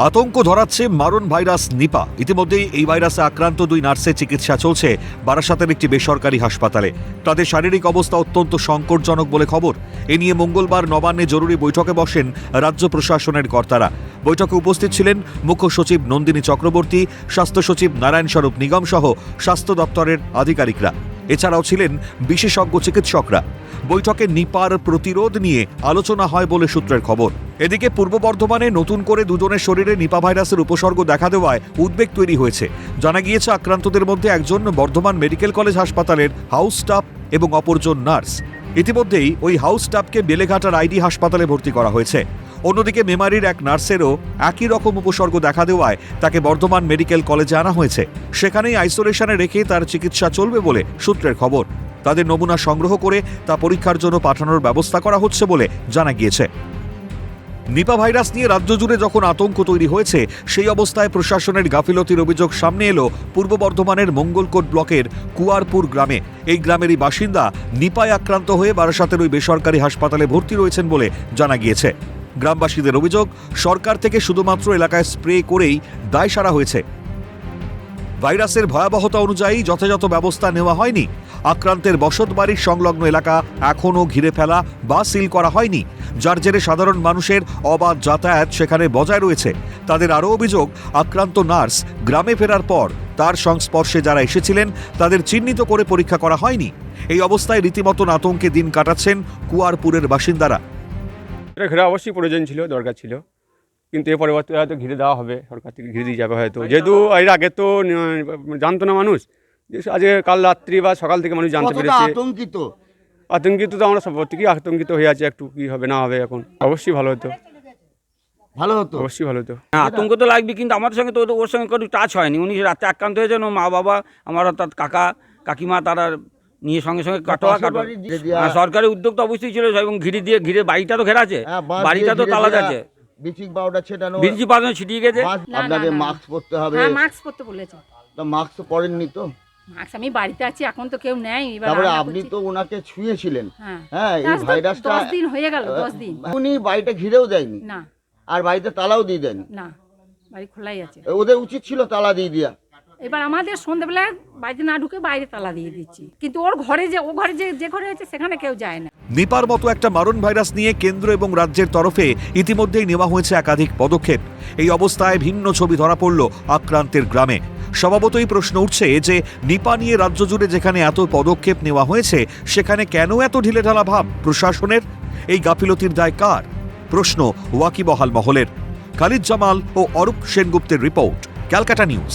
আতঙ্ক ধরাচ্ছে মারণ ভাইরাস নিপা। ইতিমধ্যেই এই ভাইরাসে আক্রান্ত 2 নার্সের চিকিৎসা চলছে বারাসাতের একটি বেসরকারি হাসপাতালে। তাদের শারীরিক অবস্থা অত্যন্ত সংকটজনক বলে খবর। এ নিয়ে মঙ্গলবার নবান্নে জরুরি বৈঠকে বসেন রাজ্য প্রশাসনের কর্তারা। বৈঠকে উপস্থিত ছিলেন মুখ্য সচিব নন্দিনী চক্রবর্তী, স্বাস্থ্য সচিব নারায়ণ স্বরূপ নিগম সহ স্বাস্থ্য দপ্তরের আধিকারিকরা। এছাড়াও ছিলেন বিশেষজ্ঞ চিকিৎসকরা। বৈঠকে নিপার প্রতিরোধ নিয়ে আলোচনা হয় বলে সূত্রের খবর। এদিকে পূর্ব বর্ধমানে নতুন করে 2 জনের শরীরে নিপা ভাইরাসের উপসর্গ দেখা দেওয়ায় উদ্বেগ তৈরি হয়েছে। জানা গিয়েছে আক্রান্তদের মধ্যে একজন বর্ধমান মেডিকেল কলেজ হাসপাতালের হাউস স্টাফ এবং অপরজন নার্স। ইতিমধ্যেই ওই হাউস স্টাফকে বেলেঘাটার আইডি হাসপাতালে ভর্তি করা হয়েছে। অন্যদিকে মেমারির এক নার্সেরও একই রকম উপসর্গ দেখা দেওয়ায় তাকে বর্ধমান মেডিকেল কলেজে আনা হয়েছে। সেখানেই আইসোলেশনে রেখে তার চিকিৎসা চলবে বলে সূত্রের খবর। তাদের নমুনা সংগ্রহ করে তা পরীক্ষার জন্য পাঠানোর ব্যবস্থা করা হচ্ছে বলে জানা গিয়েছে। নিপা ভাইরাস নিয়ে রাজ্য জুড়ে যখন আতঙ্ক তৈরি হয়েছে, সেই অবস্থায় প্রশাসনের গাফিলতির অভিযোগ সামনে এলো পূর্ব বর্ধমানের মঙ্গলকোট ব্লকের কুয়ারপুর গ্রামে। এই গ্রামেরই বাসিন্দা নিপায় আক্রান্ত হয়ে বারাসাতের ওই বেসরকারি হাসপাতালে ভর্তি রয়েছেন বলে জানা গিয়েছে। গ্রামবাসীদের অভিযোগ, সরকার থেকে শুধুমাত্র এলাকায় স্প্রে করেই দায় সারা হয়েছে। ভাইরাসের ভয়াবহতা অনুযায়ী যথাযথ ব্যবস্থা নেওয়া হয়নি। আক্রান্তের বসতবাড়ির সংলগ্ন এলাকা এখনও ঘিরে ফেলা বা সিল করা হয়নি, যার জেরে সাধারণ মানুষের অবাধ যাতায়াত সেখানে বজায় রয়েছে। তাদের আরও অভিযোগ, আক্রান্ত নার্স গ্রামে ফেরার পর তার সংস্পর্শে যারা এসেছিলেন তাদের চিহ্নিত করে পরীক্ষা করা হয়নি। এই অবস্থায় রীতিমতন আতঙ্কে দিন কাটাচ্ছেন কুয়ারপুরের বাসিন্দারা। এটা ঘিরে অবশ্যই প্রয়োজন ছিল, দরকার ছিল, কিন্তু এর পরবর্তী হয়তো ঘিরে দেওয়া হবে, সরকার থেকে ঘিরে দিয়ে যাবে হয়তো। যেহেতু এর আগে তো জানতো না মানুষ, আজকে কাল রাত্রি বা সকাল থেকে মানুষ জানতে পেরেছে। আতঙ্কিত তো আমরা সব থেকেই আতঙ্কিত হয়ে আছে, একটু কি হবে না হবে এখন। অবশ্যই ভালো হতো, অবশ্যই ভালো হতো। হ্যাঁ, আতঙ্ক তো লাগবে, কিন্তু আমাদের সঙ্গে তো ওর সঙ্গে কোনো টাচ হয়নি। উনি রাতে আক্রান্ত হয়েছেন, ও মা বাবা, আমার অর্থাৎ কাকা কাকিমা, তারা নিয়ে সঙ্গে সঙ্গে কাটোয়া সরকারি উদ্যোগ তো অবশ্যই ছিল, এবং ঘিরে বাড়িটা তো ঘেরা আছে, বাড়িটা তো তালা আছে, ব্লিচিং পাউডার ছেটানো, ব্লিচিং পাউডার ছিটিয়ে গেছে। আপনাদের মাস্ক পরতে হবে। হ্যাঁ, মাস্ক পরতে বলেছে। তো মাস্ক তো পরেননি তো? মাস্ক আমি বাড়িতে আছি, এখন তো কেউ নেই। তারপরে আপনি তো ওনাকে ছুঁয়েছিলেন। হ্যাঁ, এই ভাইরাসটা 10 দিন হয়ে গেল, 10 দিন উনি বাড়িটা ঘিরেও দেয়নি না, আর বাড়িতে তালাও দিয়ে দেয়নি না, বাড়ি খোলাই আছে। ওদের উচিত ছিল তালা দিয়ে দেওয়া। এবার আমাদের সন্ধ্যাবেলায় বাড়িতে না ঢুকে বাইরে তালা দিয়ে দিচ্ছি, কিন্তু ওর ঘরে যে ঘরে আছে সেখানে কেউ যায় না। নিপার মতো একটা মারণ ভাইরাস নিয়ে কেন্দ্র এবং রাজ্যের তরফে ইতিমধ্যেই নেওয়া হয়েছে একাধিক পদক্ষেপ। এই অবস্থায় ভিন্ন ছবি ধরা পড়ল আক্রান্তের গ্রামে। স্বভাবতই প্রশ্ন উঠছে যে নিপা নিয়ে রাজ্য জুড়ে যেখানে এত পদক্ষেপ নেওয়া হয়েছে, সেখানে কেন এত ঢিলেঢালা ভাব প্রশাসনের? এই গাফিলতির দায় কার? প্রশ্ন ওয়াকিবহাল মহলের। খালিদ জামাল ও অরূপ সেনগুপ্তের রিপোর্ট, ক্যালকাটা নিউজ।